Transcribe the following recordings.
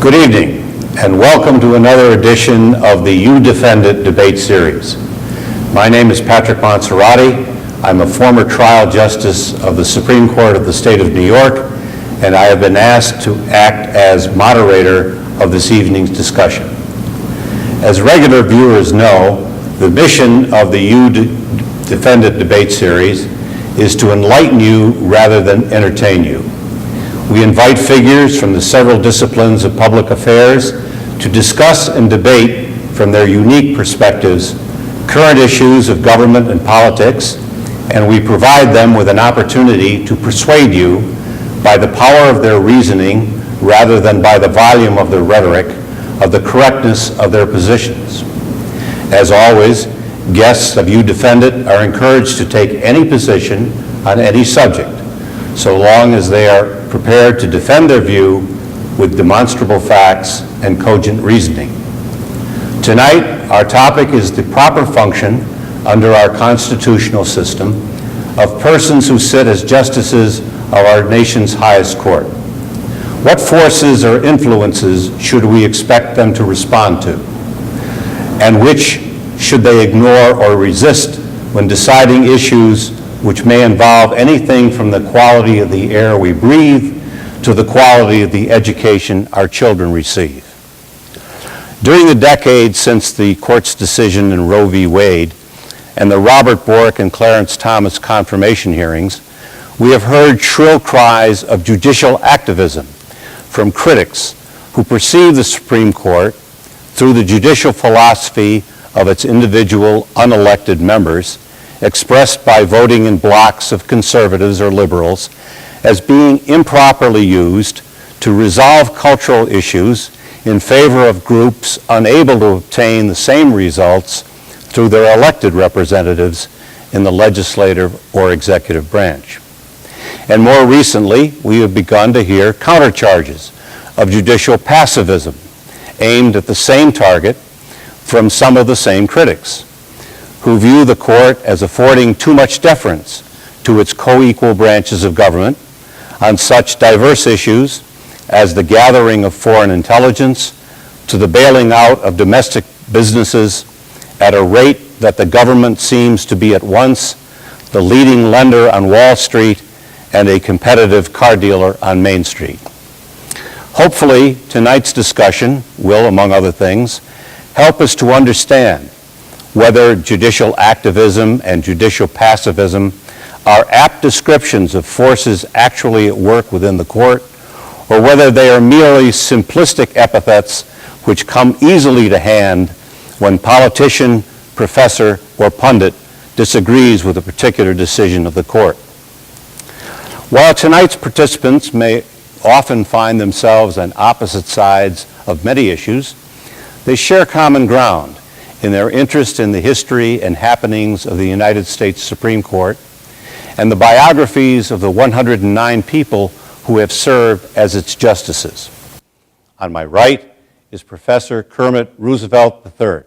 Good evening, and welcome to another edition of the You Defend It debate series. My name is Patrick Monserrati. I'm a former trial justice of the Supreme Court of the State of New York, and I have been asked to act as moderator of this evening's discussion. As regular viewers know, the mission of the You Defend It debate series is to enlighten you rather than entertain you. We invite figures from the several disciplines of public affairs to discuss and debate from their unique perspectives current issues of government and politics, and we provide them with an opportunity to persuade you by the power of their reasoning rather than by the volume of their rhetoric of the correctness of their positions. As always, guests of You Defend It are encouraged to take any position on any subject, so long as they are prepared to defend their view with demonstrable facts and cogent reasoning. Tonight, our topic is the proper function under our constitutional system of persons who sit as justices of our nation's highest court. What forces or influences should we expect them to respond to? And which should they ignore or resist when deciding issues which may involve anything from the quality of the air we breathe to the quality of the education our children receive? During the decades since the court's decision in Roe v. Wade and the Robert Bork and Clarence Thomas confirmation hearings, we have heard shrill cries of judicial activism from critics who perceive the Supreme Court, through the judicial philosophy of its individual unelected members, expressed by voting in blocks of conservatives or liberals, as being improperly used to resolve cultural issues in favor of groups unable to obtain the same results through their elected representatives in the legislative or executive branch. And more recently, we have begun to hear countercharges of judicial passivism aimed at the same target from some of the same critics, who view the court as affording too much deference to its co-equal branches of government on such diverse issues as the gathering of foreign intelligence to the bailing out of domestic businesses at a rate that the government seems to be at once the leading lender on Wall Street and a competitive car dealer on Main Street. Hopefully, tonight's discussion will, among other things, help us to understand whether judicial activism and judicial passivism are apt descriptions of forces actually at work within the court, or whether they are merely simplistic epithets which come easily to hand when politician, professor, or pundit disagrees with a particular decision of the court. While tonight's participants may often find themselves on opposite sides of many issues, they share common ground in their interest in the history and happenings of the United States Supreme Court and the biographies of the 109 people who have served as its justices. On my right is Professor Kermit Roosevelt III.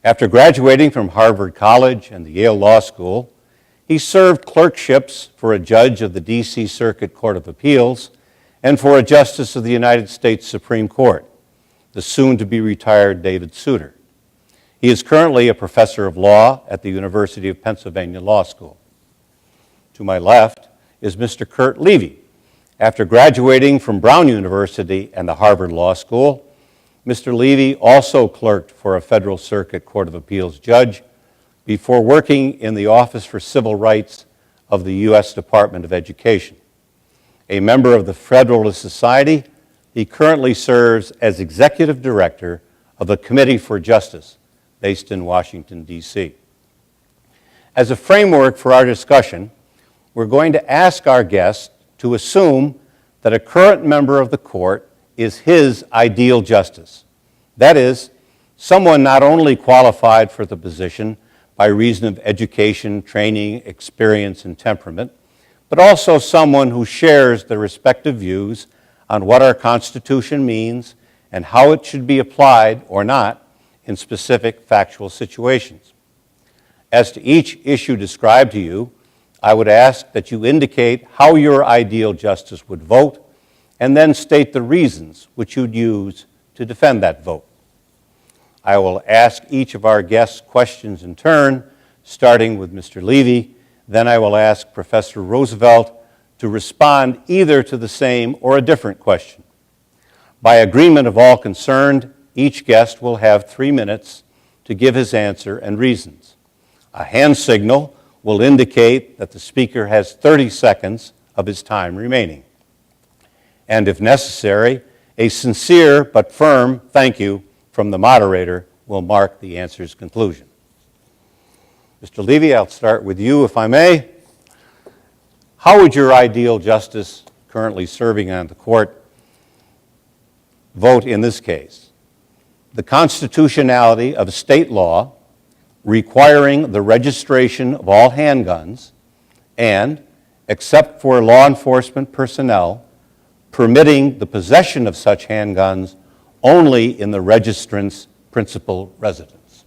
After graduating from Harvard College and the Yale Law School, he served clerkships for a judge of the D.C. Circuit Court of Appeals and for a justice of the United States Supreme Court, the soon-to-be-retired David Souter. He is currently a professor of law at the University of Pennsylvania Law School. To my left is Mr. Kurt Levy. After graduating from Brown University and the Harvard Law School, Mr. Levy also clerked for a Federal Circuit Court of Appeals judge before working in the Office for Civil Rights of the U.S. Department of Education. A member of the Federalist Society, he currently serves as Executive Director of the Committee for Justice, based in Washington, D.C. As a framework for our discussion, we're going to ask our guest to assume that a current member of the court is his ideal justice. That is, someone not only qualified for the position by reason of education, training, experience, and temperament, but also someone who shares the respective views on what our Constitution means and how it should be applied or not in specific factual situations. As to each issue described to you, I would ask that you indicate how your ideal justice would vote and then state the reasons which you'd use to defend that vote. I will ask each of our guests questions in turn, starting with Mr. Levy. Then I will ask Professor Roosevelt to respond either to the same or a different question. By agreement of all concerned, each guest will have 3 minutes to give his answer and reasons. A hand signal will indicate that the speaker has 30 seconds of his time remaining. And if necessary, a sincere but firm thank you from the moderator will mark the answer's conclusion. Mr. Levy, I'll start with you, if I may. How would your ideal justice currently serving on the court vote in this case? The constitutionality of state law requiring the registration of all handguns and, except for law enforcement personnel, permitting the possession of such handguns only in the registrant's principal residence.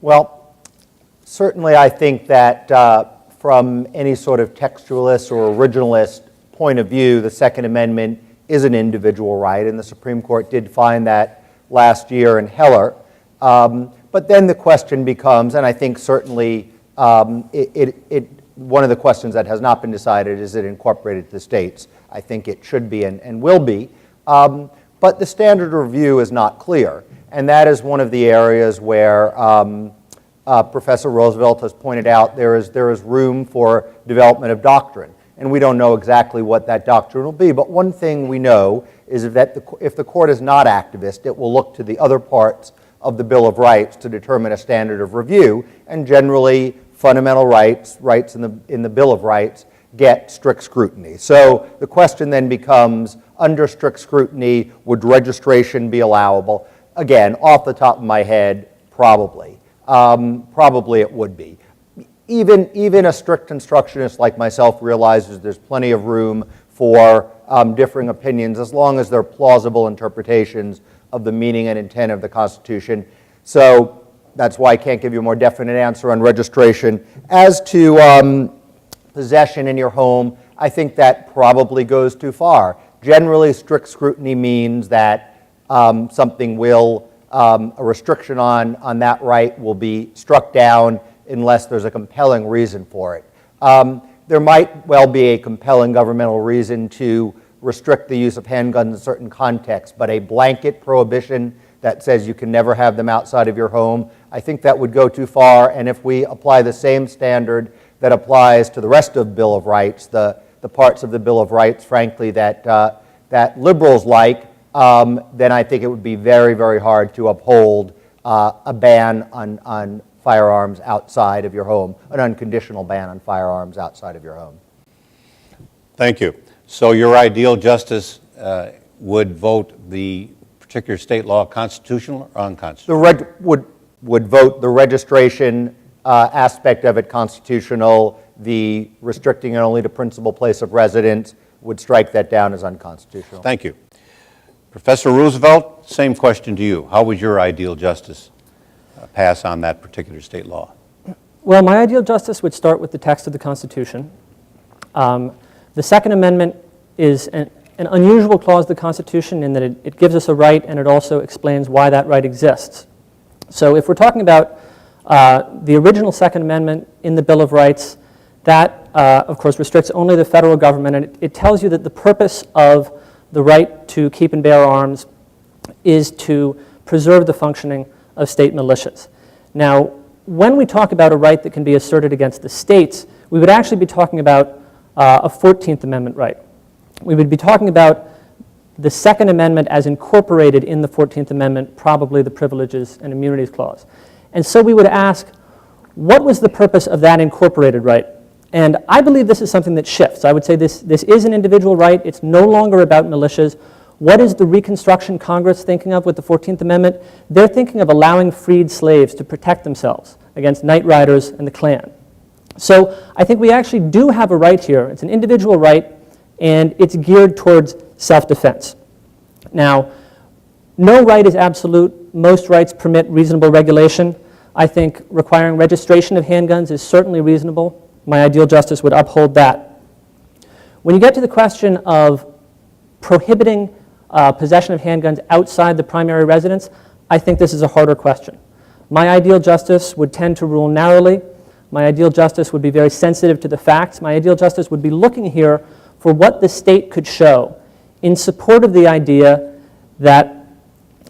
Well, certainly I think that from any sort of textualist or originalist point of view, the Second Amendment is an individual right, and the Supreme Court did find that last year in Heller. But then the question becomes, and I think certainly one of the questions that has not been decided is it incorporated to the states. I think it should be and will be. But the standard of review is not clear. And that is one of the areas where Professor Roosevelt has pointed out there is room for development of doctrine. And we don't know exactly what that doctrine will be. But one thing we know is that if the court is not activist, it will look to the other parts of the Bill of Rights to determine a standard of review. And generally, fundamental rights in the Bill of Rights, get strict scrutiny. So the question then becomes, under strict scrutiny, would registration be allowable? Again, off the top of my head, probably. Probably it would be. Even a strict constructionist like myself realizes there's plenty of room for differing opinions as long as they're plausible interpretations of the meaning and intent of the Constitution. So that's why I can't give you a more definite answer on registration. As to possession in your home, I think that probably goes too far. Generally, strict scrutiny means that something will, a restriction on that right will be struck down unless there's a compelling reason for it. There might well be a compelling governmental reason to restrict the use of handguns in certain contexts, but a blanket prohibition that says you can never have them outside of your home, I think that would go too far. And if we apply the same standard that applies to the rest of the Bill of Rights, the parts of the Bill of Rights, frankly, that liberals like, then I think it would be very, very hard to uphold a ban on firearms outside of your home, an unconditional ban on firearms outside of your home. Thank you. So your ideal justice would vote the particular state law constitutional or unconstitutional? Would vote the registration aspect of it constitutional, the restricting it only to principal place of residence would strike that down as unconstitutional. Thank you. Professor Roosevelt, same question to you. How would your ideal justice pass on that particular state law? Well, my ideal justice would start with the text of the Constitution. The Second Amendment is an unusual clause of the Constitution in that it gives us a right and it also explains why that right exists. So if we're talking about the original Second Amendment in the Bill of Rights, that, of course, restricts only the federal government, and it tells you that the purpose of the right to keep and bear arms is to preserve the functioning of state militias. Now, when we talk about a right that can be asserted against the states, we would actually be talking about a 14th Amendment right. We would be talking about the Second Amendment as incorporated in the 14th Amendment, probably the Privileges and Immunities Clause. And so we would ask, what was the purpose of that incorporated right? And I believe this is something that shifts. I would say this is an individual right. It's no longer about militias. What is the Reconstruction Congress thinking of with the 14th Amendment? They're thinking of allowing freed slaves to protect themselves against night riders and the Klan. So I think we actually do have a right here. It's an individual right, and it's geared towards self-defense. Now, no right is absolute. Most rights permit reasonable regulation. I think requiring registration of handguns is certainly reasonable. my ideal justice would uphold that. When you get to the question of prohibiting possession of handguns outside the primary residence, I think this is a harder question. My ideal justice would tend to rule narrowly. My ideal justice would be very sensitive to the facts. My ideal justice would be looking here for what the state could show in support of the idea that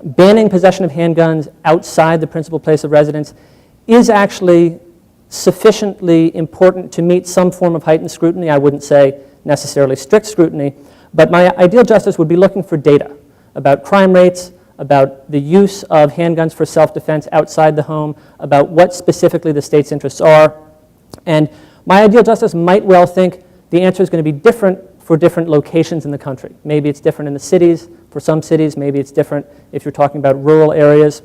banning possession of handguns outside the principal place of residence is actually sufficiently important to meet some form of heightened scrutiny. I wouldn't say necessarily strict scrutiny, but my ideal justice would be looking for data about crime rates, about the use of handguns for self-defense outside the home, about what specifically the state's interests are. And my ideal justice might well think the answer is going to be different for different locations in the country. Maybe it's different in the cities, for some cities, maybe it's different if you're talking about rural areas.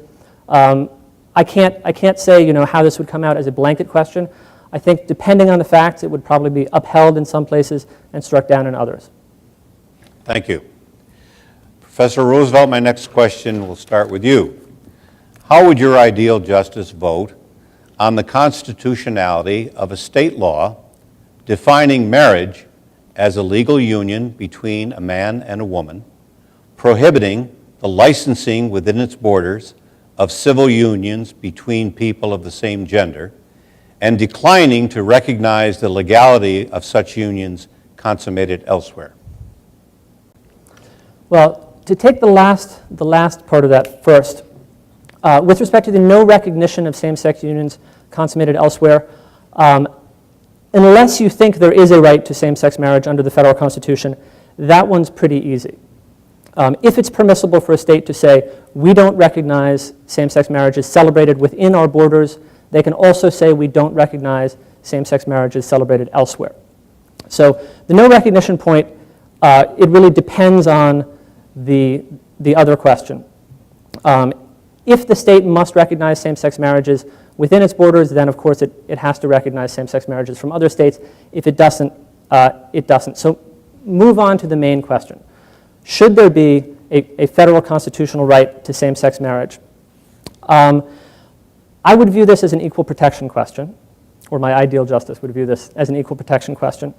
I can't say how this would come out as a blanket question. I think depending on the facts, it would probably be upheld in some places and struck down in others. Thank you. Professor Roosevelt, my next question will start with you. How would your ideal justice vote on the constitutionality of a state law defining marriage as a legal union between a man and a woman, prohibiting the licensing within its borders of civil unions between people of the same gender, and declining to recognize the legality of such unions consummated elsewhere? Well, to take the last part of that first, with respect to the no recognition of same-sex unions consummated elsewhere, unless you think there is a right to same-sex marriage under the federal Constitution, that one's pretty easy. If it's permissible for a state to say, we don't recognize same-sex marriages celebrated within our borders, they can also say we don't recognize same-sex marriages celebrated elsewhere. So the no recognition point, it really depends on the other question. If the state must recognize same-sex marriages within its borders, then of course it has to recognize same-sex marriages from other states. If it doesn't, it doesn't. So move on to the main question. Should there be a federal constitutional right to same-sex marriage? I would view this as an equal protection question, or my ideal justice would view this as an equal protection question.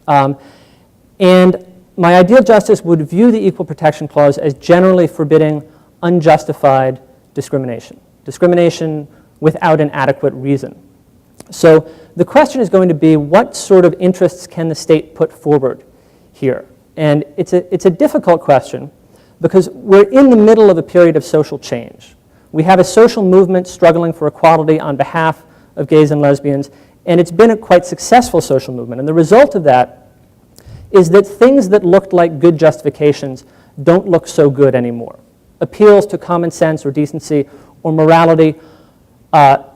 And my ideal justice would view the Equal Protection Clause as generally forbidding unjustified discrimination, discrimination without an adequate reason. So the question is going to be, what sort of interests can the state put forward here? And it's a difficult question because we're in the middle of a period of social change. We have a social movement struggling for equality on behalf of gays and lesbians, and it's been a quite successful social movement. And the result of that is that things that looked like good justifications don't look so good anymore. Appeals to common sense or decency or morality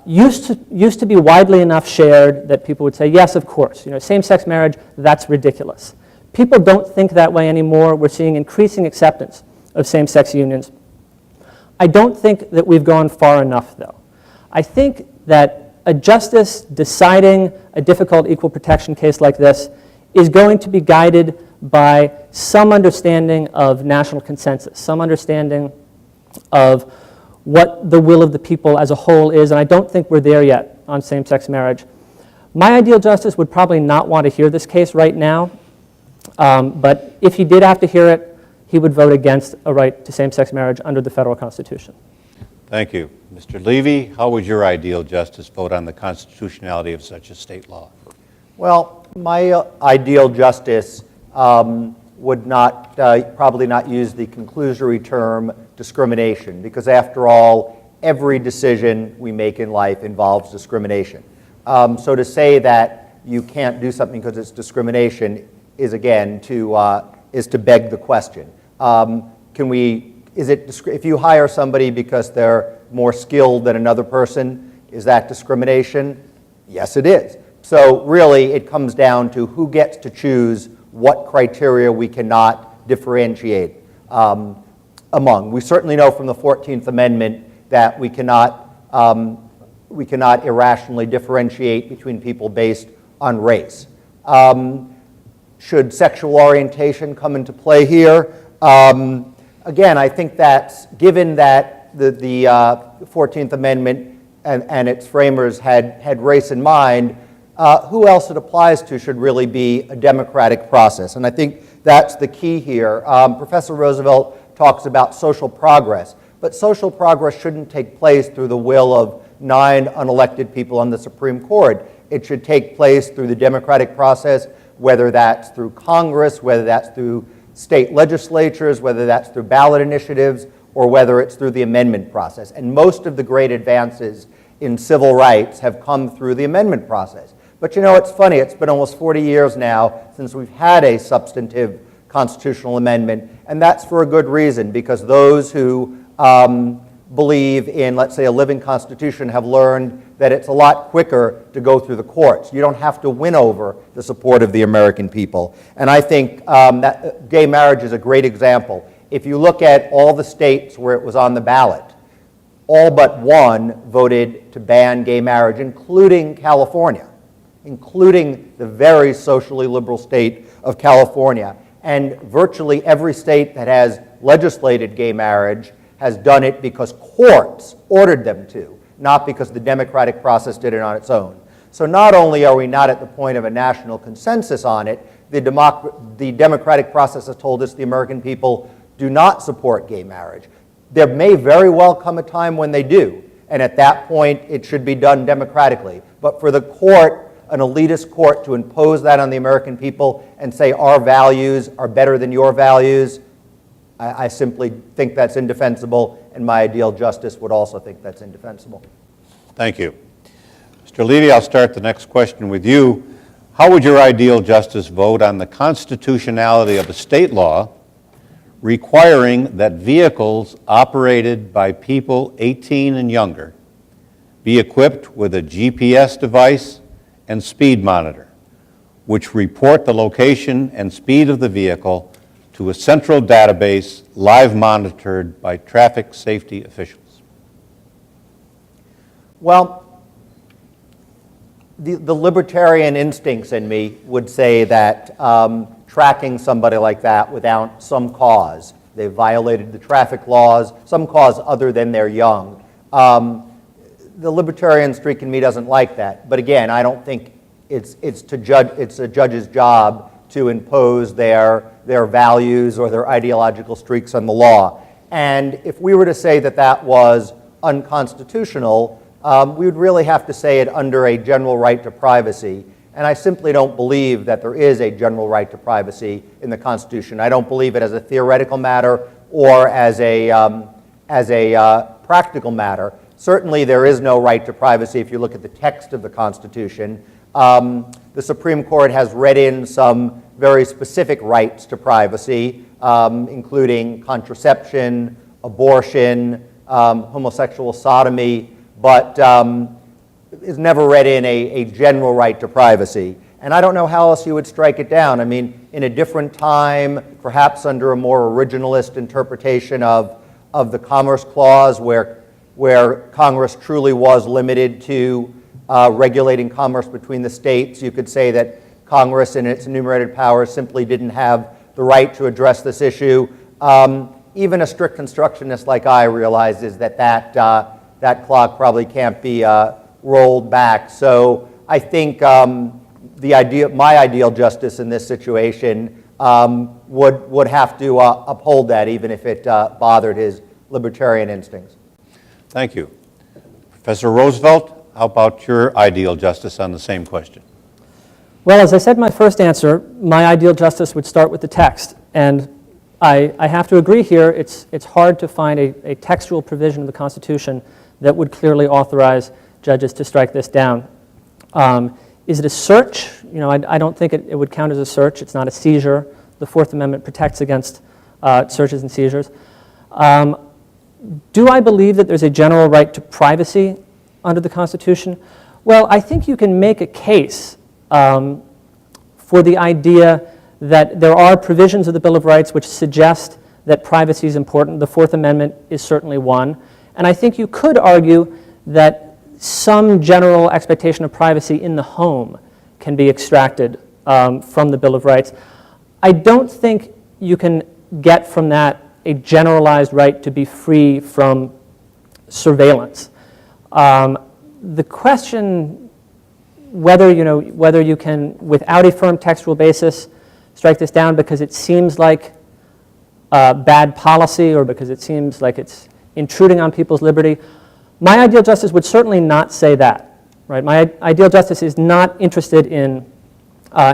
used to be widely enough shared that people would say, yes, of course, same-sex marriage, that's ridiculous. People don't think that way anymore. We're seeing increasing acceptance of same-sex unions. I don't think that we've gone far enough, though. I think that a justice deciding a difficult equal protection case like this is going to be guided by some understanding of national consensus, some understanding of what the will of the people as a whole is, and I don't think we're there yet on same-sex marriage. My ideal justice would probably not want to hear this case right now, but if he did have to hear it, he would vote against a right to same-sex marriage under the federal Constitution. Thank you. Mr. Levy, how would your ideal justice vote on the constitutionality of such a state law? Well, my ideal justice would not, probably not use the conclusory term discrimination, because after all, every decision we make in life involves discrimination. So to say that you can't do something because it's discrimination is, again, is to beg the question. If you hire somebody because they're more skilled than another person, is that discrimination? Yes, it is. So really, it comes down to who gets to choose what criteria we cannot differentiate among. We certainly know from the 14th Amendment that we cannot irrationally differentiate between people based on race. Should sexual orientation come into play here? Again, I think that given that the 14th Amendment and its framers had race in mind, who else it applies to should really be a democratic process. And I think that's the key here. Professor Roosevelt talks about social progress, but social progress shouldn't take place through the will of 9 unelected people on the Supreme Court. It should take place through the democratic process, whether that's through Congress, whether that's through state legislatures, whether that's through ballot initiatives, or whether it's through the amendment process. And most of the great advances in civil rights have come through the amendment process. But you know, it's funny, it's been almost 40 years now since we've had a substantive constitutional amendment, and that's for a good reason, because those who believe in, let's say, a living constitution have learned that it's a lot quicker to go through the courts. You don't have to win over the support of the American people. And I think that gay marriage is a great example. If you look at all the states where it was on the ballot, all but one voted to ban gay marriage, including California, including the very socially liberal state of California. And virtually every state that has legislated gay marriage has done it because courts ordered them to, not because the democratic process did it on its own. So not only are we not at the point of a national consensus on it, the democratic process has told us the American people do not support gay marriage. There may very well come a time when they do, and at that point it should be done democratically. But for the court, an elitist court, to impose that on the American people and say our values are better than your values, I simply think that's indefensible, and my ideal justice would also think that's indefensible. Thank you. Mr. Levy, I'll start the next question with you. How would your ideal justice vote on the constitutionality of a state law requiring that vehicles operated by people 18 and younger be equipped with a GPS device and speed monitor, which report the location and speed of the vehicle to a central database live monitored by traffic safety officials? Well, the libertarian instincts in me would say that tracking somebody like that without some cause, they've violated the traffic laws, some cause other than they're young. The libertarian streak in me doesn't like that. But again, I don't think it's a judge's job to impose their values or their ideological streaks on the law. And if we were to say that that was unconstitutional, we would really have to say it under a general right to privacy. And I simply don't believe that there is a general right to privacy in the Constitution. I don't believe it as a theoretical matter or as a practical matter. Certainly there is no right to privacy if you look at the text of the Constitution. The Supreme Court has read in some very specific rights to privacy, including contraception, abortion, homosexual sodomy, but is never read in a general right to privacy. And I don't know how else you would strike it down. I mean, in a different time, perhaps under a more originalist interpretation of the Commerce Clause, where Congress truly was limited to regulating commerce between the states, you could say that Congress in its enumerated powers simply didn't have the right to address this issue. Even a strict constructionist like I realizes that clock probably can't be rolled back. So I think my ideal justice in this situation would have to uphold that, even if it bothered his libertarian instincts. Thank you. Professor Roosevelt, how about your ideal justice on the same question? Well, as I said in my first answer, my ideal justice would start with the text. And I have to agree here, it's hard to find a textual provision of the Constitution that would clearly authorize judges to strike this down. Is it a search? You know, I don't think it would count as a search. It's not a seizure. The Fourth Amendment protects against searches and seizures. Do I believe that there's a general right to privacy under the Constitution? Well, I think you can make a case for the idea that there are provisions of the Bill of Rights which suggest that privacy is important. The Fourth Amendment is certainly one. And I think you could argue that some general expectation of privacy in the home can be extracted from the Bill of Rights. I don't think you can get from that a generalized right to be free from surveillance. The question whether you can, without a firm textual basis, strike this down because it seems like bad policy or because it seems like it's intruding on people's liberty. My ideal justice would certainly not say that, right? My ideal justice is not interested in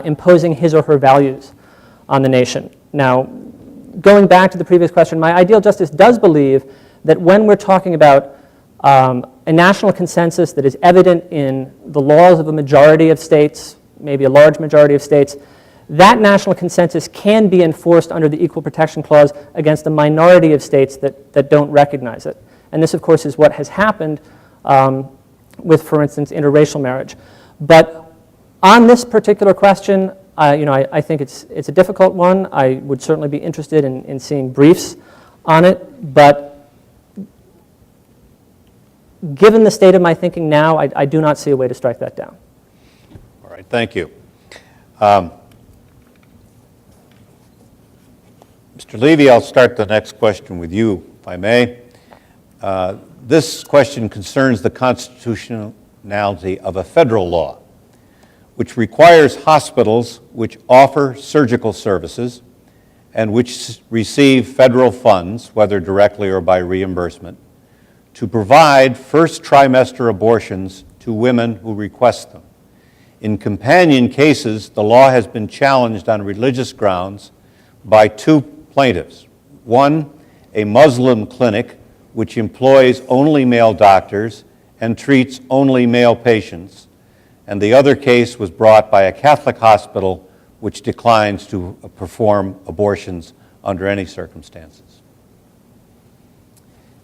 imposing his or her values on the nation. Now, going back to the previous question, my ideal justice does believe that when we're talking about a national consensus that is evident in the laws of a majority of states, maybe a large majority of states, that national consensus can be enforced under the Equal Protection Clause against a minority of states that don't recognize it. And this, of course, is what has happened with, for instance, interracial marriage. But on this particular question, I think it's a difficult one. I would certainly be interested in seeing briefs on it. But given the state of my thinking now, I do not see a way to strike that down. All right, thank you. Mr. Levy, I'll start the next question with you, if I may. This question concerns the constitutionality of a federal law, which requires hospitals which offer surgical services and which receive federal funds, whether directly or by reimbursement, to provide first trimester abortions to women who request them. In companion cases, the law has been challenged on religious grounds by two plaintiffs. One, a Muslim clinic which employs only male doctors and treats only male patients, and the other case was brought by a Catholic hospital which declines to perform abortions under any circumstances.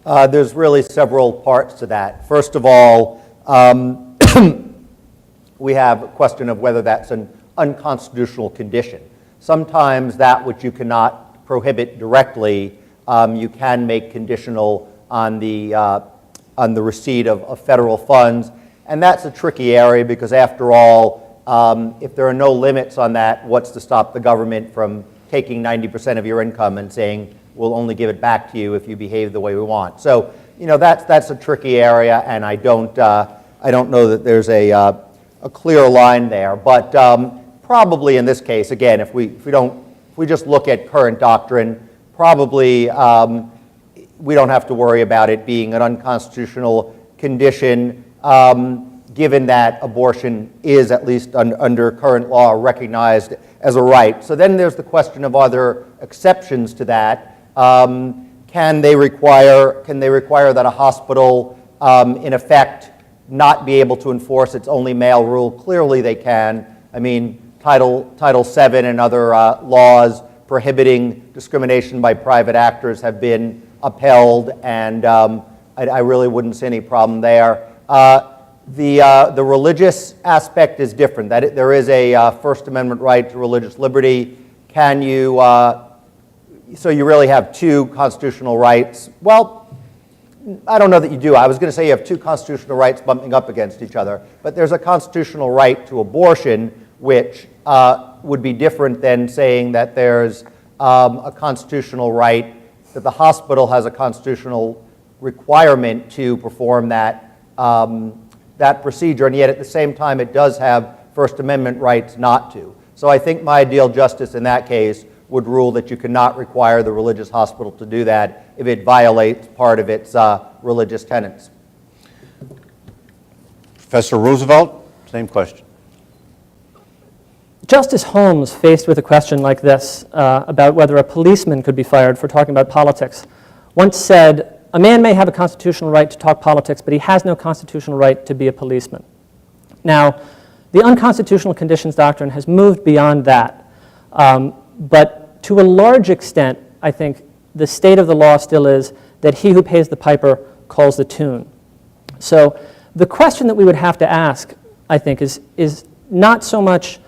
There's really several parts to that. First of all, we have a question of whether that's an unconstitutional condition. Sometimes that which you cannot prohibit directly, you can make conditional on the receipt of federal funds. And that's a tricky area because, after all, if there are no limits on that, what's to stop the government from taking 90% of your income and saying, we'll only give it back to you if you behave the way we want? So, that's a tricky area, and I don't know that there's a clear line there. But probably in this case, again, if we just look at current doctrine, probably we don't have to worry about it being an unconstitutional condition, given that abortion is, at least under current law, recognized as a right. So then there's the question of other exceptions to that. Can they require that a hospital, in effect, not be able to enforce its only male rule? Clearly they can. I mean, Title VII and other laws prohibiting discrimination by private actors have been upheld, and I really wouldn't see any problem there. The religious aspect is different. That there is a First Amendment right to religious liberty. Can you? So you really have two constitutional rights. Well, I don't know that you do. I was going to say you have two constitutional rights bumping up against each other, but there's a constitutional right to abortion, which would be different than saying that there's a constitutional right, that the hospital has a constitutional requirement to perform that procedure, and yet at the same time it does have First Amendment rights not to. So I think my ideal justice in that case would rule that you cannot require the religious hospital to do that if it violates part of its religious tenets. Professor Roosevelt, same question. Justice Holmes, faced with a question like this about whether a policeman could be fired for talking about politics, once said, "A man may have a constitutional right to talk politics, but he has no constitutional right to be a policeman." Now, the unconstitutional conditions doctrine has moved beyond that, but to a large extent, I think the state of the law still is that he who pays the piper calls the tune. So the question that we would have to ask, I think, is not so much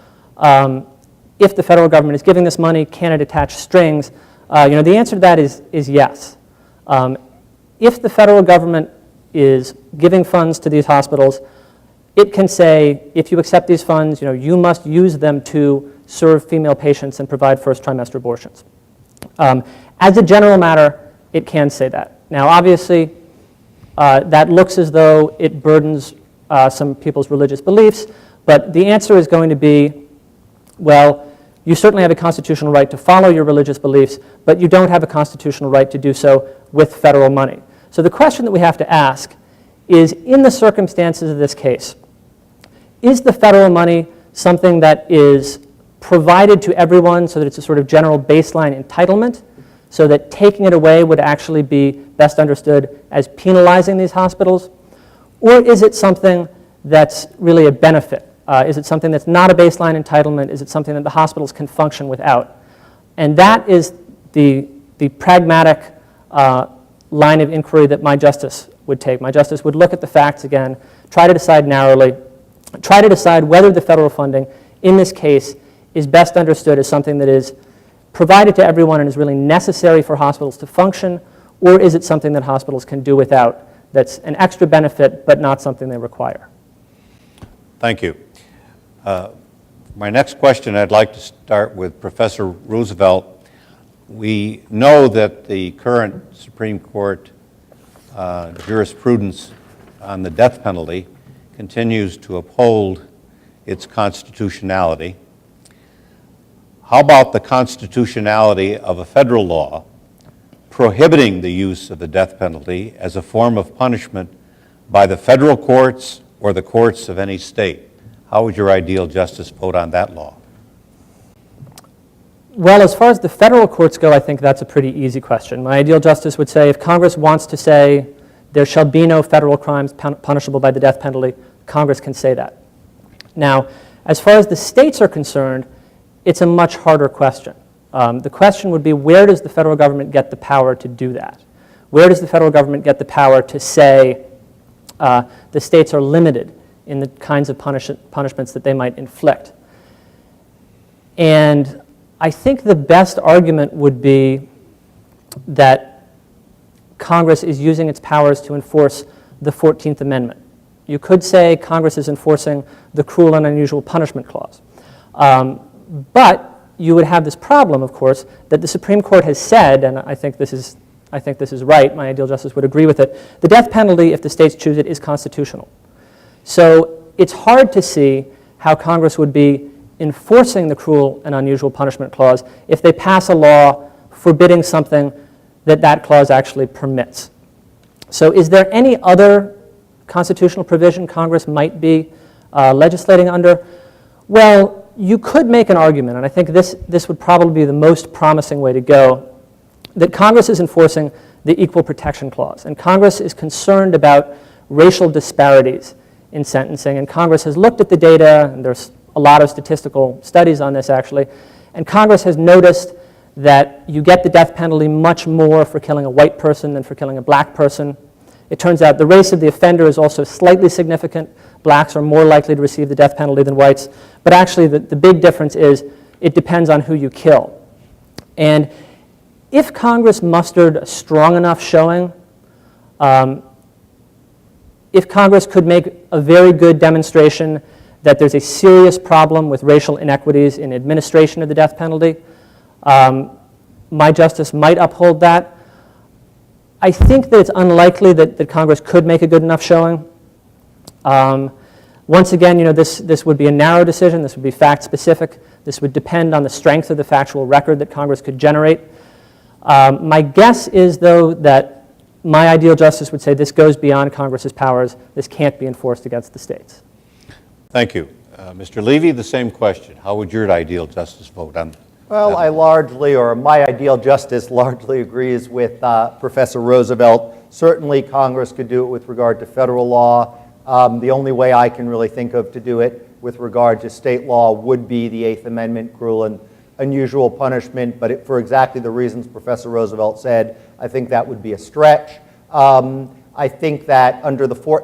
if the federal government is giving this money, can it attach strings? The answer to that is yes. If the federal government is giving funds to these hospitals, it can say, if you accept these funds, you must use them to serve female patients and provide first trimester abortions. As a general matter, it can say that. Now, obviously, that looks as though it burdens some people's religious beliefs, But the answer is going to be, well, you certainly have a constitutional right to follow your religious beliefs, but you don't have a constitutional right to do so with federal money. So the question that we have to ask is, in the circumstances of this case, is the federal money something that is provided to everyone so that it's a sort of general baseline entitlement, so that taking it away would actually be best understood as penalizing these hospitals? Or is it something that's really a benefit? Is it something that's not a baseline entitlement? Is it something that the hospitals can function without? And that is the pragmatic line of inquiry that my justice would take. My justice would look at the facts again, try to decide narrowly, try to decide whether the federal funding in this case is best understood as something that is provided to everyone and is really necessary for hospitals to function, or is it something that hospitals can do without, that's an extra benefit but not something they require? Thank you. My next question, I'd like to start with Professor Roosevelt. We know that the current Supreme Court jurisprudence on the death penalty continues to uphold its constitutionality. How about the constitutionality of a federal law prohibiting the use of the death penalty as a form of punishment by the federal courts or the courts of any state? How would your ideal justice vote on that law? Well, as far as the federal courts go, I think that's a pretty easy question. My ideal justice would say if Congress wants to say there shall be no federal crimes punishable by the death penalty, Congress can say that. Now, as far as the states are concerned, it's a much harder question. The question would be, where does the federal government get the power to do that? Where does the federal government get the power to say the states are limited in the kinds of punishments that they might inflict? And I think the best argument would be that Congress is using its powers to enforce the 14th Amendment. You could say Congress is enforcing the cruel and unusual punishment clause. But you would have this problem, of course, that the Supreme Court has said, and I think this is right, my ideal justice would agree with it, the death penalty, if the states choose it, is constitutional. So it's hard to see how Congress would be enforcing the cruel and unusual punishment clause if they pass a law forbidding something that clause actually permits. So is there any other constitutional provision Congress might be legislating under? Well, you could make an argument, and I think this would probably be the most promising way to go, that Congress is enforcing the Equal Protection Clause, and Congress is concerned about racial disparities in sentencing, and Congress has looked at the data, and there's a lot of statistical studies on this actually, and Congress has noticed that you get the death penalty much more for killing a white person than for killing a black person. It turns out the race of the offender is also slightly significant. Blacks are more likely to receive the death penalty than whites, but actually the big difference is it depends on who you kill. And if Congress mustered a strong enough showing, if Congress could make a very good demonstration that there's a serious problem with racial inequities in administration of the death penalty, my justice might uphold that. I think that it's unlikely that Congress could make a good enough showing. Once again, this would be a narrow decision. This would be fact-specific. This would depend on the strength of the factual record that Congress could generate. My guess is, though, that my ideal justice would say this goes beyond Congress's powers. This can't be enforced against the states. Thank you. Mr. Levy, the same question. How would your ideal justice vote on that? Well, my ideal justice largely agrees with Professor Roosevelt. Certainly, Congress could do it with regard to federal law. The only way I can really think of to do it with regard to state law would be the Eighth Amendment, cruel and unusual punishment, but for exactly the reasons Professor Roosevelt said, I think that would be a stretch. I think that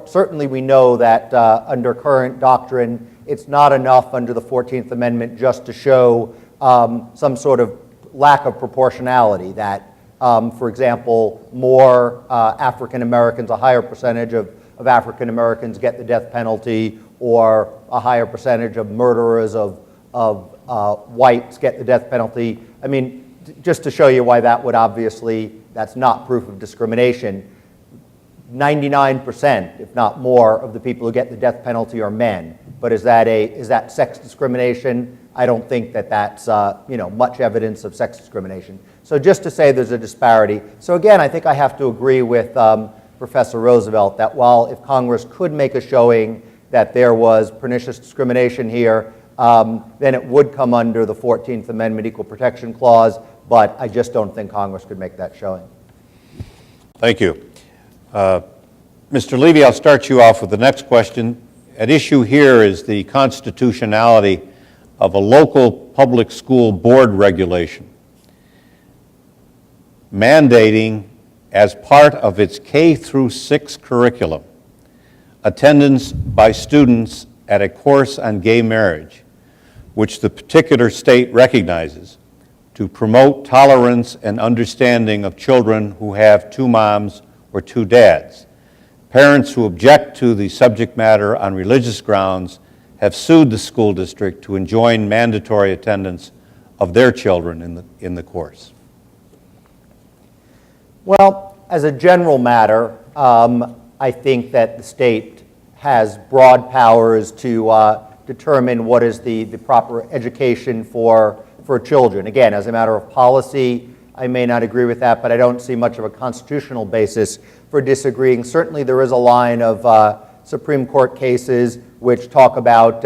certainly we know that under current doctrine, it's not enough under the 14th Amendment just to show some sort of lack of proportionality, that, for example, more African Americans, a higher percentage of African Americans get the death penalty, or a higher percentage of murderers of whites get the death penalty. I mean, just to show you why that would obviously, that's not proof of discrimination. 99%, if not more, of the people who get the death penalty are men. But is that sex discrimination? I don't think that that's much evidence of sex discrimination. So just to say there's a disparity. So again, I think I have to agree with Professor Roosevelt that while if Congress could make a showing that there was pernicious discrimination here, then it would come under the 14th Amendment Equal Protection Clause, but I just don't think Congress could make that showing. Thank you. Mr. Levy, I'll start you off with the next question. At issue here is the constitutionality of a local public school board regulation mandating, as part of its K through 6 curriculum, attendance by students at a course on gay marriage, which the particular state recognizes, to promote tolerance and understanding of children who have two moms or two dads. Parents who object to the subject matter on religious grounds have sued the school district to enjoin mandatory attendance of their children in the course. Well, as a general matter, I think that the state has broad powers to determine what is the proper education for children. Again, as a matter of policy, I may not agree with that, but I don't see much of a constitutional basis for disagreeing. Certainly there is a line of Supreme Court cases which talk about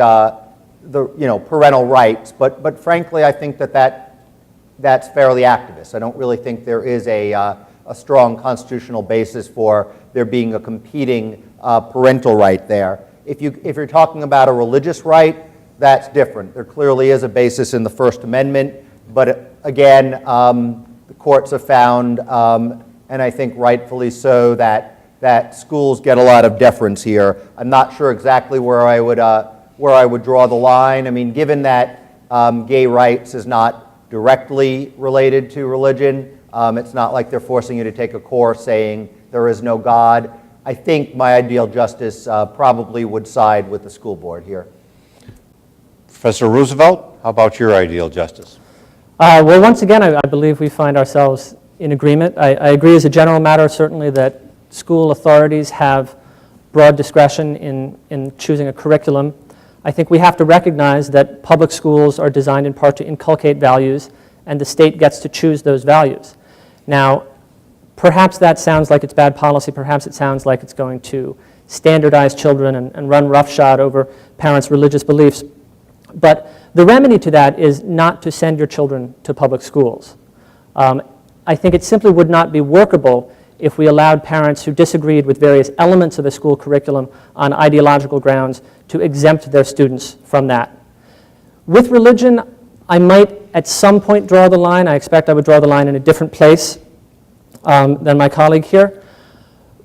parental rights, but frankly I think that's fairly activist. I don't really think there is a strong constitutional basis for there being a competing parental right there. If you're talking about a religious right, that's different. There clearly is a basis in the First Amendment, but again, the courts have found, and I think rightfully so, that schools get a lot of deference here. I'm not sure exactly where I would draw the line. I mean, given that gay rights is not directly related to religion, it's not like they're forcing you to take a course saying there is no God. I think my ideal justice probably would side with the school board here. Professor Roosevelt, how about your ideal justice? Well, once again, I believe we find ourselves in agreement. I agree as a general matter, certainly, that school authorities have broad discretion in choosing a curriculum. I think we have to recognize that public schools are designed in part to inculcate values, and the state gets to choose those values. Now, perhaps that sounds like it's bad policy. Perhaps it sounds like it's going to standardize children and run roughshod over parents' religious beliefs. But the remedy to that is not to send your children to public schools. I think it simply would not be workable if we allowed parents who disagreed with various elements of a school curriculum on ideological grounds to exempt their students from that. With religion, I might at some point draw the line. I expect I would draw the line in a different place than my colleague here.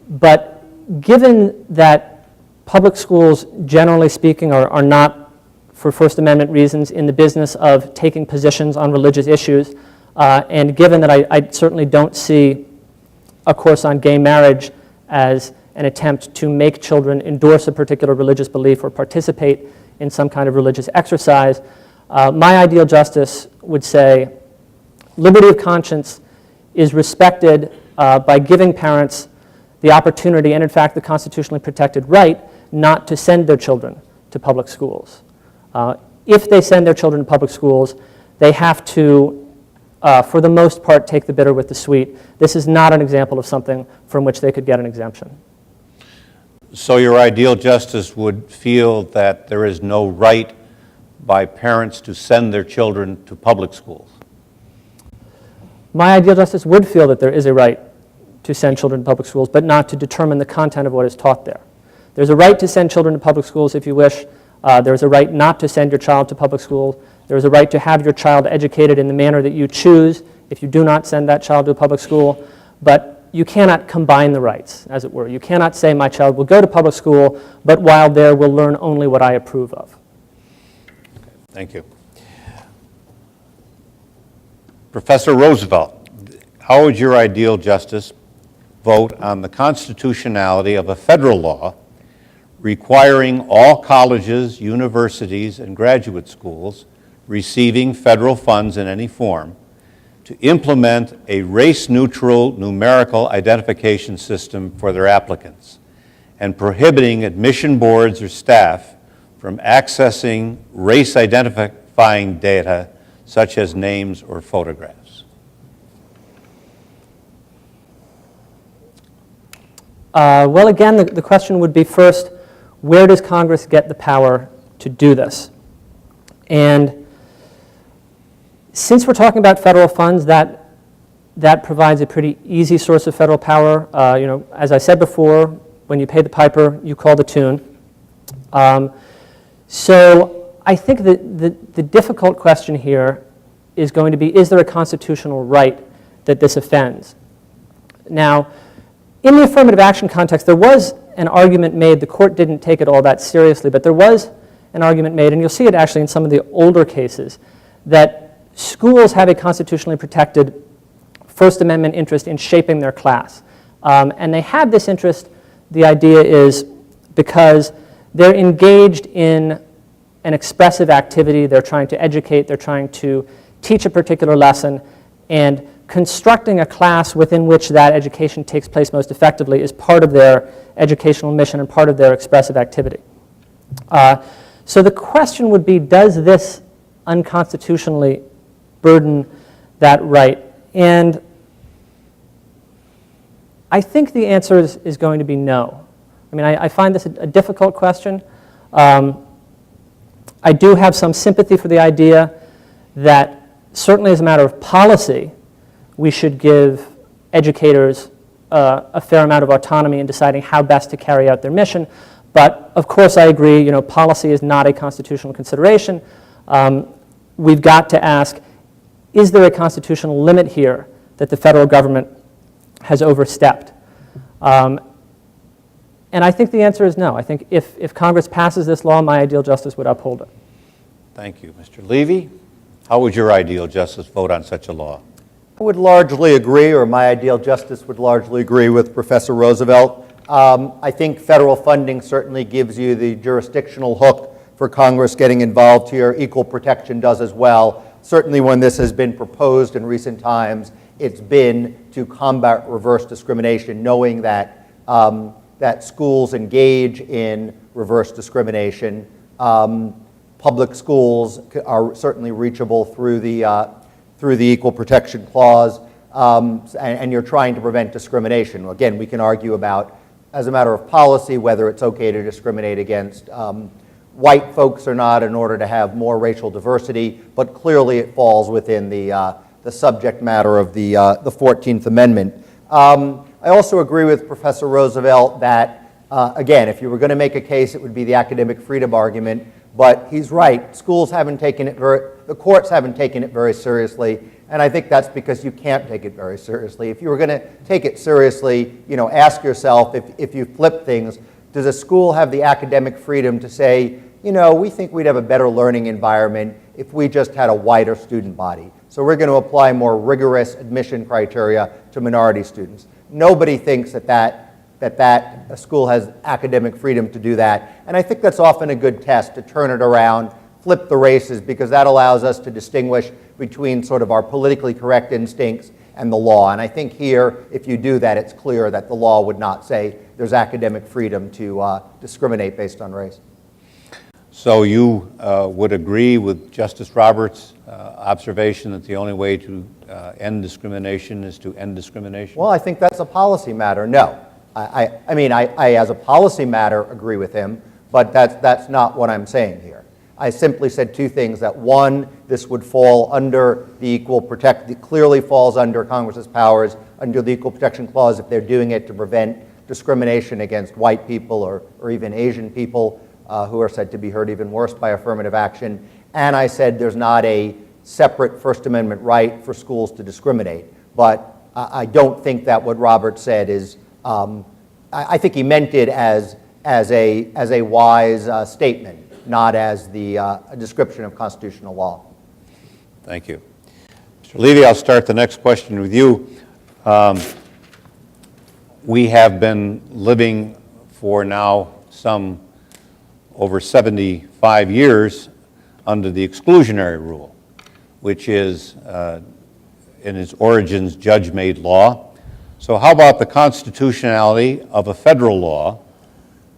But given that public schools, generally speaking, are not, for First Amendment reasons, in the business of taking positions on religious issues, and given that I certainly don't see a course on gay marriage as an attempt to make children endorse a particular religious belief or participate in some kind of religious exercise, my ideal justice would say liberty of conscience is respected by giving parents the opportunity, and in fact the constitutionally protected right, not to send their children to public schools. If they send their children to public schools, they have to, for the most part, take the bitter with the sweet. This is not an example of something from which they could get an exemption. So your ideal justice would feel that there is no right by parents to send their children to public schools? My ideal justice would feel that there is a right to send children to public schools, but not to determine the content of what is taught there. There's a right to send children to public schools if you wish. There's a right not to send your child to public school. There's a right to have your child educated in the manner that you choose if you do not send that child to a public school. But you cannot combine the rights, as it were. You cannot say my child will go to public school, but while there will learn only what I approve of. Thank you. Professor Roosevelt, how would your ideal justice vote on the constitutionality of a federal law requiring all colleges, universities, and graduate schools receiving federal funds in any form to implement a race-neutral numerical identification system for their applicants, and prohibiting admission boards or staff from accessing race-identifying data such as names or photographs. Well, again, the question would be first, where does Congress get the power to do this? And since we're talking about federal funds, that provides a pretty easy source of federal power. As I said before, when you pay the piper, you call the tune. So I think that the difficult question here is going to be, is there a constitutional right that this offends? Now, in the affirmative action context, there was an argument made, the court didn't take it all that seriously, but there was an argument made, and you'll see it actually in some of the older cases, that schools have a constitutionally protected First Amendment interest in shaping their class. And they have this interest, the idea is, because they're engaged in an expressive activity, they're trying to educate, they're trying to teach a particular lesson, and constructing a class within which that education takes place most effectively is part of their educational mission and part of their expressive activity. So the question would be, does this unconstitutionally burden that right? And I think the answer is going to be no. I mean, I find this a difficult question. I do have some sympathy for the idea that certainly as a matter of policy, we should give educators a fair amount of autonomy in deciding how best to carry out their mission. But of course I agree, policy is not a constitutional consideration. We've got to ask, is there a constitutional limit here that the federal government has overstepped? And I think the answer is no. I think if Congress passes this law, my ideal justice would uphold it. Thank you. Mr. Levy, how would your ideal justice vote on such a law? I would largely agree, or my ideal justice would largely agree with Professor Roosevelt. I think federal funding certainly gives you the jurisdictional hook for Congress getting involved here. Equal protection does as well. Certainly when this has been proposed in recent times, it's been to combat reverse discrimination, knowing that, that schools engage in reverse discrimination. Public schools are certainly reachable through the Equal Protection Clause, and you're trying to prevent discrimination. Again, we can argue about, as a matter of policy, whether it's okay to discriminate against white folks or not in order to have more racial diversity, but clearly it falls within the subject matter of the 14th Amendment. I also agree with Professor Roosevelt that, again, if you were going to make a case, it would be the academic freedom argument, but he's right. Schools haven't taken it the courts haven't taken it very seriously, and I think that's because you can't take it very seriously. If you were going to take it seriously, ask yourself, if you flip things, does a school have the academic freedom to say, we think we'd have a better learning environment if we just had a wider student body. So we're going to apply more rigorous admission criteria to minority students. Nobody thinks that a school has academic freedom to do that. And I think that's often a good test to turn it around, flip the races, because that allows us to distinguish between sort of our politically correct instincts and the law. And I think here, if you do that, it's clear that the law would not say there's academic freedom to discriminate based on race. So you would agree with Justice Roberts' observation that the only way to end discrimination is to end discrimination? Well, I think that's a policy matter. No. I mean, as a policy matter, agree with him, but that's not what I'm saying here. I simply said two things, that one, this would fall under the it clearly falls under Congress's powers under the Equal Protection Clause if they're doing it to prevent discrimination against white people or even Asian people who are said to be hurt even worse by affirmative action. And I said there's not a separate First Amendment right for schools to discriminate. But I don't think that what Robert said is, I think he meant it as a wise statement, not as a description of constitutional law. Thank you. Mr. Levy, I'll start the next question with you. We have been living for now some over 75 years under the exclusionary rule, which is in its origins judge-made law. So how about the constitutionality of a federal law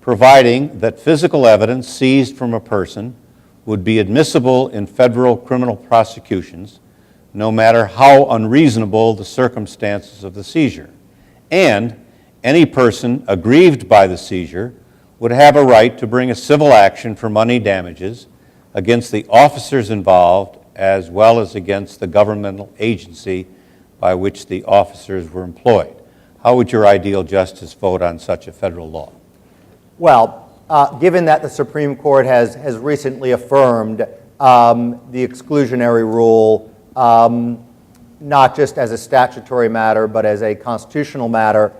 providing that physical evidence seized from a person would be admissible in federal criminal prosecutions, no matter how unreasonable the circumstances of the seizure. And any person aggrieved by the seizure would have a right to bring a civil action for money damages against the officers involved as well as against the governmental agency by which the officers were employed. How would your ideal justice vote on such a federal law? Well, given that the Supreme Court has recently affirmed the exclusionary rule, not just as a statutory matter, but as a constitutional matter,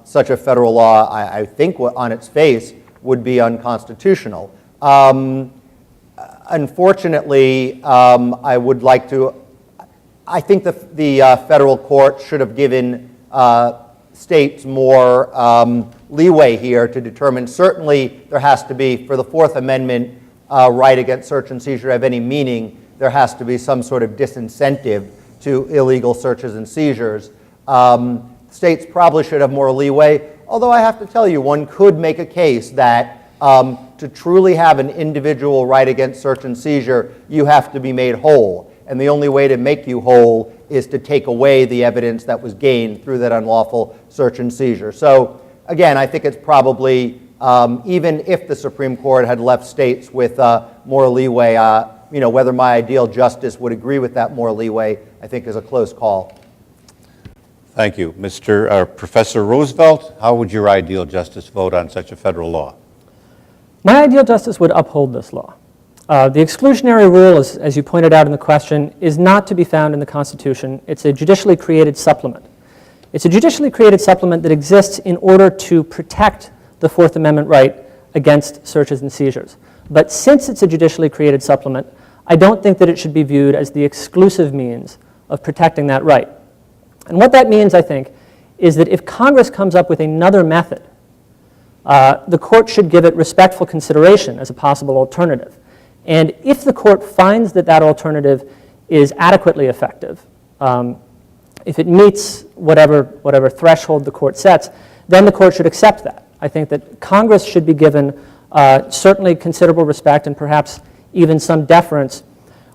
such a federal law, I think, on its face, would be unconstitutional. Unfortunately, I think the federal court should have given states more leeway here to determine. Certainly, there has to be, for the Fourth Amendment right against search and seizure to have any meaning, there has to be some sort of disincentive to illegal searches and seizures. States probably should have more leeway, although I have to tell you, one could make a case that to truly have an individual right against search and seizure, you have to be made whole. And the only way to make you whole is to take away the evidence that was gained through that unlawful search and seizure. So again, I think it's probably, even if the Supreme Court had left states with more leeway, whether my ideal justice would agree with that more leeway, I think is a close call. Thank you. Professor Roosevelt, how would your ideal justice vote on such a federal law? My ideal justice would uphold this law. The exclusionary rule, as you pointed out in the question, is not to be found in the Constitution. It's a judicially created supplement. It's a judicially created supplement that exists in order to protect the Fourth Amendment right against searches and seizures. But since it's a judicially created supplement, I don't think that it should be viewed as the exclusive means of protecting that right. And what that means, I think, is that if Congress comes up with another method, the court should give it respectful consideration as a possible alternative. And if the court finds that that alternative is adequately effective, if it meets whatever threshold the court sets, then the court should accept that. I think that Congress should be given certainly considerable respect and perhaps even some deference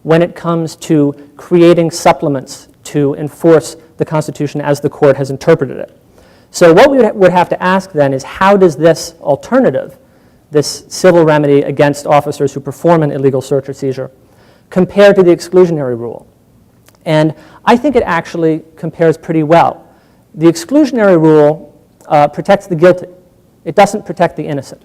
when it comes to creating supplements to enforce the Constitution as the court has interpreted it. So what we would have to ask then is, how does this alternative, this civil remedy against officers who perform an illegal search or seizure, compare to the exclusionary rule? And I think it actually compares pretty well. The exclusionary rule protects the guilty. It doesn't protect the innocent.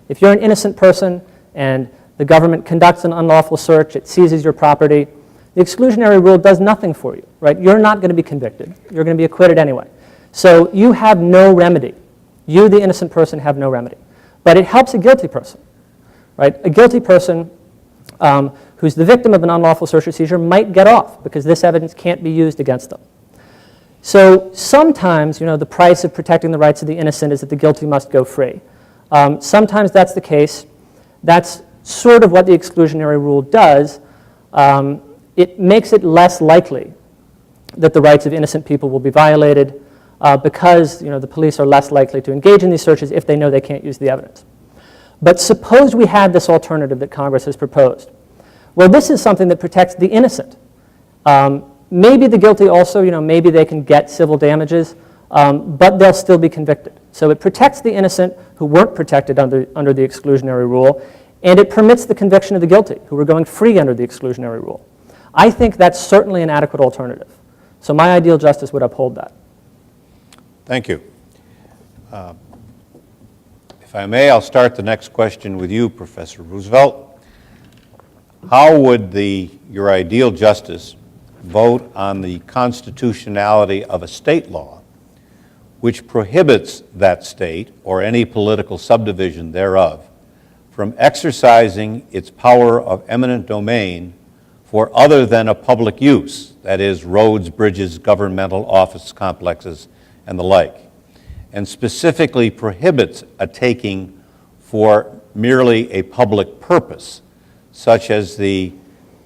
If you're an innocent person and the government conducts an unlawful search, it seizes your property, the exclusionary rule does nothing for you, right? You're not going to be convicted. You're going to be acquitted anyway. So you have no remedy. You, the innocent person, have no remedy. But it helps a guilty person, right? A guilty person who's the victim of an unlawful search or seizure might get off because this evidence can't be used against them. So sometimes, the price of protecting the rights of the innocent is that the guilty must go free. Sometimes that's the case. That's sort of what the exclusionary rule does. It makes it less likely that the rights of innocent people will be violated because the police are less likely to engage in these searches if they know they can't use the evidence. But suppose we had this alternative that Congress has proposed. Well, this is something that protects the innocent. Maybe the guilty also, maybe they can get civil damages, but they'll still be convicted. So it protects the innocent who weren't protected under the exclusionary rule, and it permits the conviction of the guilty who were going free under the exclusionary rule. I think that's certainly an adequate alternative. So my ideal justice would uphold that. Thank you. If I may, I'll start the next question with you, Professor Roosevelt. How would your ideal justice vote on the constitutionality of a state law which prohibits that state or any political subdivision thereof from exercising its power of eminent domain for other than a public use, that is, roads, bridges, governmental office complexes, and the like, and specifically prohibits a taking for merely a public purpose, such as the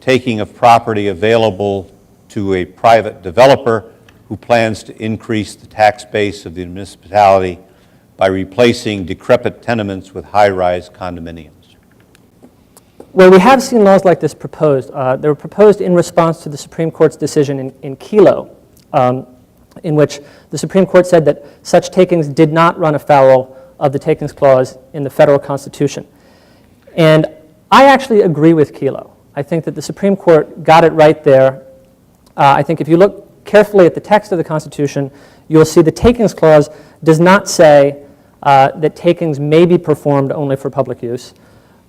taking of property available to a private developer who plans to increase the tax base of the municipality by replacing decrepit tenements with high-rise condominiums? Well, we have seen laws like this proposed. They were proposed in response to the Supreme Court's decision in Kelo, in which the Supreme Court said that such takings did not run afoul of the Takings Clause in the federal Constitution. And I actually agree with Kelo. I think that the Supreme Court got it right there. I think if you look carefully at the text of the Constitution, you'll see the Takings Clause does not say that takings may be performed only for public use.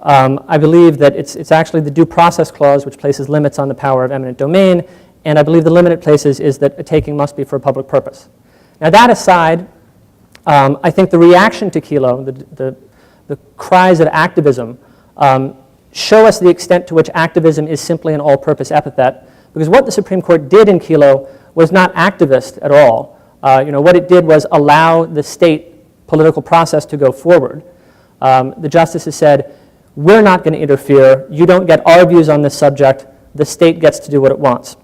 I believe that it's actually the Due Process Clause which places limits on the power of eminent domain, and I believe the limit it places is that a taking must be for a public purpose. Now that aside, I think the reaction to Kelo, the cries of activism, show us the extent to which activism is simply an all-purpose epithet, because what the Supreme Court did in Kelo was not activist at all. What it did was allow the state political process to go forward. The justices said, we're not going to interfere. You don't get our views on this subject. The state gets to do what it wants.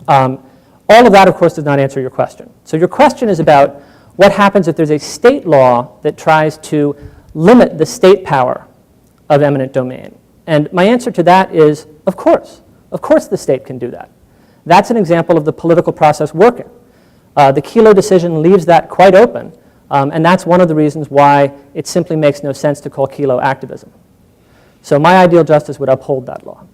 All of that, of course, does not answer your question. So your question is about what happens if there's a state law that tries to limit the state power of eminent domain. And my answer to that is, of course. Of course the state can do that. That's an example of the political process working. The Kelo decision leaves that quite open, and that's one of the reasons why it simply makes no sense to call Kelo activism. So my ideal justice would uphold that law.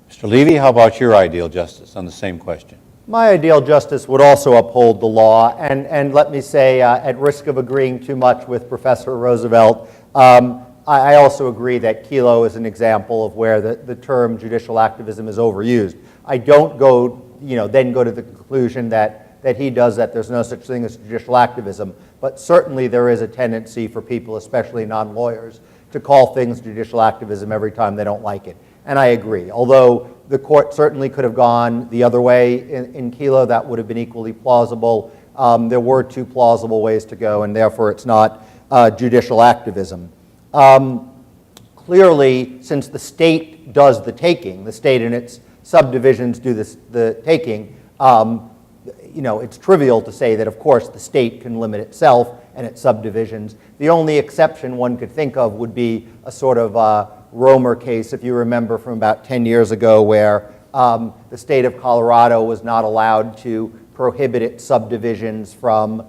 Mr. Levy, how about your ideal justice on the same question? My ideal justice would also uphold the law, and let me say, at risk of agreeing too much with Professor Roosevelt, I also agree that Kelo is an example of where the term judicial activism is overused. I don't then go to the conclusion that he does, that there's no such thing as judicial activism, but certainly there is a tendency for people, especially non-lawyers, to call things judicial activism every time they don't like it. And I agree. Although the court certainly could have gone the other way in Kelo, that would have been equally plausible. There were two plausible ways to go, and therefore it's not judicial activism. Clearly, since the state does the taking, the state and its subdivisions do the taking, it's trivial to say that, of course, the state can limit itself and its subdivisions. The only exception one could think of would be a sort of Romer case, if you remember, from about 10 years ago, where the state of Colorado was not allowed to prohibit its subdivisions from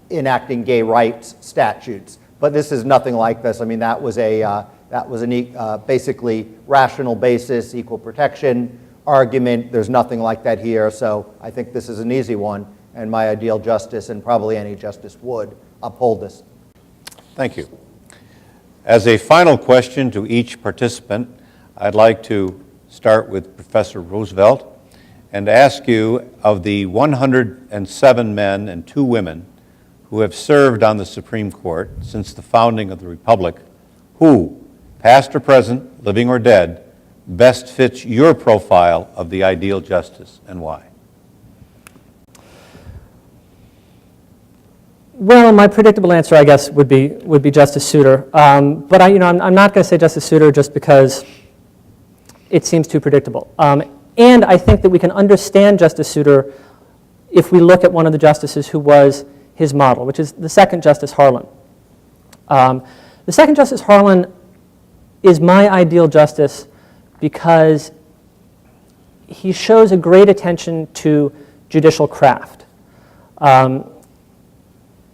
enacting gay rights statutes. But this is nothing like this. I mean, that was basically rational basis, equal protection argument. There's nothing like that here, so I think this is an easy one, and my ideal justice, and probably any justice, would uphold this. Thank you. As a final question to each participant, I'd like to start with Professor Roosevelt and ask you, of the 107 men and 2 women who have served on the Supreme Court since the founding of the Republic, who, past or present, living or dead, best fits your profile of the ideal justice, and why? Well, my predictable answer, I guess, would be Justice Souter. But I'm not going to say Justice Souter just because it seems too predictable. And I think that we can understand Justice Souter if we look at one of the justices who was his model, which is the second Justice Harlan. The second Justice Harlan is my ideal justice because he shows a great attention to judicial craft.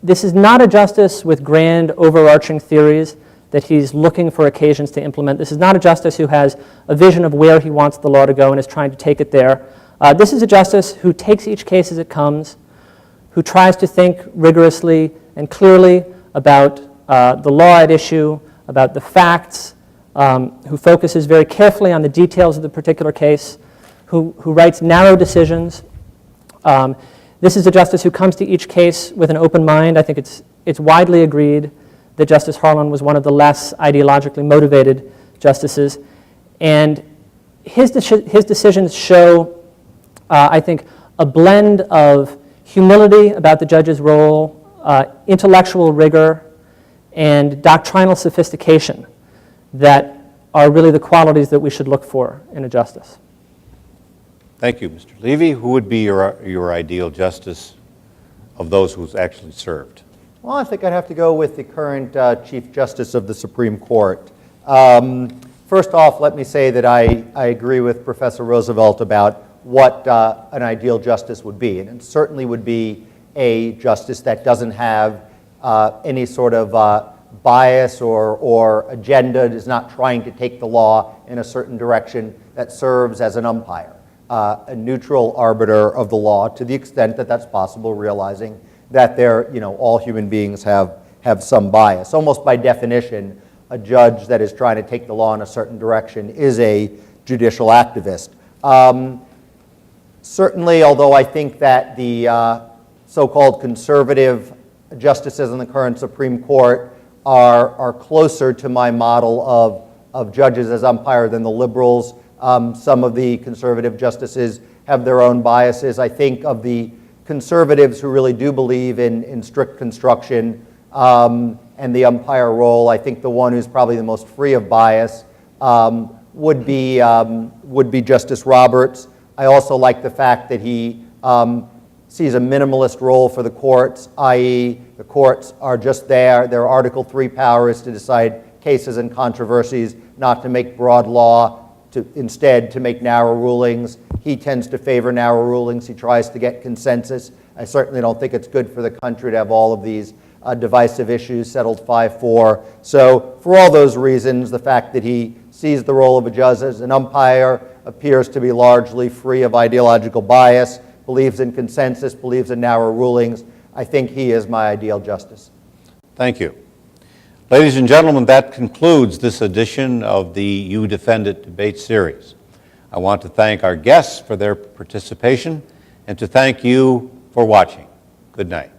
This is not a justice with grand overarching theories that he's looking for occasions to implement. This is not a justice who has a vision of where he wants the law to go and is trying to take it there. This is a justice who takes each case as it comes, who tries to think rigorously and clearly about the law at issue, about the facts, who focuses very carefully on the details of the particular case, who writes narrow decisions. This is a justice who comes to each case with an open mind. I think it's widely agreed that Justice Harlan was one of the less ideologically motivated justices. And his decisions show, I think, a blend of humility about the judge's role, intellectual rigor, and doctrinal sophistication that are really the qualities that we should look for in a justice. Thank you, Mr. Levy. Who would be your ideal justice of those who's actually served? Well, I think I'd have to go with the current Chief Justice of the Supreme Court. First off, let me say that I agree with Professor Roosevelt about what an ideal justice would be. And it certainly would be a justice that doesn't have any sort of bias or agenda, is not trying to take the law in a certain direction, that serves as an umpire, a neutral arbiter of the law to the extent that that's possible, realizing that all human beings have some bias. Almost by definition, a judge that is trying to take the law in a certain direction is a judicial activist. Certainly, although I think that the so-called conservative justices in the current Supreme Court are closer to my model of judges as umpire than the liberals. Some of the conservative justices have their own biases. I think of the conservatives who really do believe in strict construction and the umpire role, I think the one who's probably the most free of bias would be Justice Roberts. I also like the fact that he sees a minimalist role for the courts, i.e. the courts are just there. Their Article III power is to decide cases and controversies, not to make broad law, instead to make narrow rulings. He tends to favor narrow rulings. He tries to get consensus. I certainly don't think it's good for the country to have all of these divisive issues settled 5-4. So for all those reasons, the fact that he sees the role of a judge as an umpire, appears to be largely free of ideological bias, believes in consensus, believes in narrow rulings, I think he is my ideal justice. Thank you. Ladies and gentlemen, that concludes this edition of the You Defend It debate series. I want to thank our guests for their participation and to thank you for watching. Good night.